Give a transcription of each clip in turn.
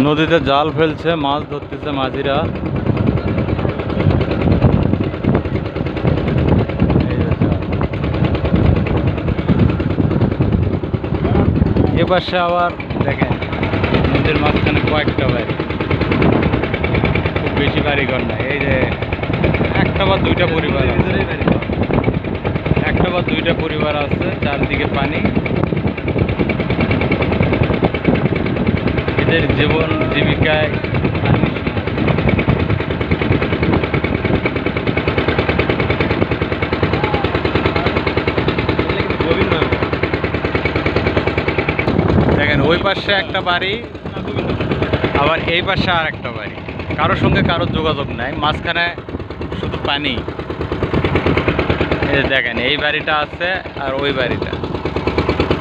নদীতে জাল ফেলছে, মাছ ধরতেছে মাঝিরা। এ পাশে আবার দেখেন নদীর মাঝখানে কয়েকটা বাড়ি, খুব বেশি বাড়িঘর না। এই যে একটা বা দুইটা পরিবার আছে, একটা বা দুইটা পরিবার আছে, চারদিকে পানি। এদের জীবন জীবিকায় দেখেন ওই পাশে একটা বাড়ি, আবার এই পাশে আর একটা বাড়ি, কারোর সঙ্গে কারোর যোগাযোগ নাই, মাঝখানে শুধু পানি। এই দেখেন এই বাড়িটা আছে আর ওই বাড়িটা,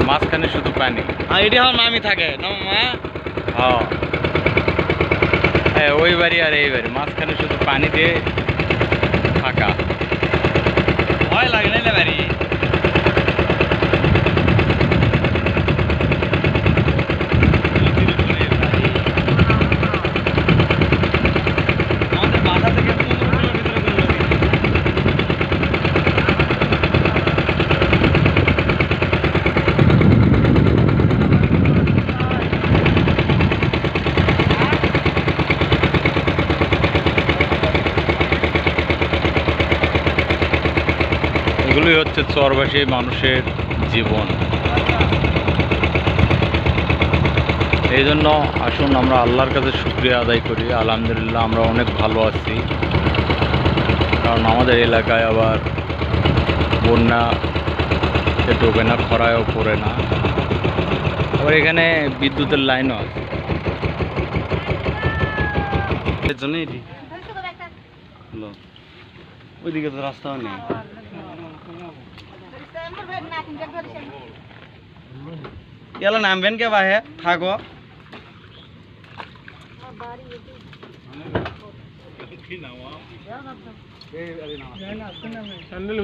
মাঝখানে শুধু পানি। আর এটি আমার মামি থাকে না মা? হ্যাঁ, ওই বাড়ি আর এই বাড়ি, মাঝখানে শুধু পানি দিয়ে ফাঁকা। ভয় লাগে না বাড়ি? আমাদের বাসা থেকে 15 কিলোমিটার ভিতরে কোনো নদী নেই। এগুলোই হচ্ছে চরবাসী মানুষের জীবন। এই জন্য আসুন আমরা আল্লাহর কাছে শুকরিয়া আদায় করি, আলহামদুলিল্লাহ আমরা অনেক ভালো আছি। কারণ আমাদের এলাকায় আবার বন্যাতে ঢোকে না, খরায়ও পড়ে না, আবার এখানে বিদ্যুতের লাইনও আছে। এর জন্য এটি ওইদিকে তো রাস্তাও নেই। এলা নামবেন কে বাহে থাকো? স্যান্ডেল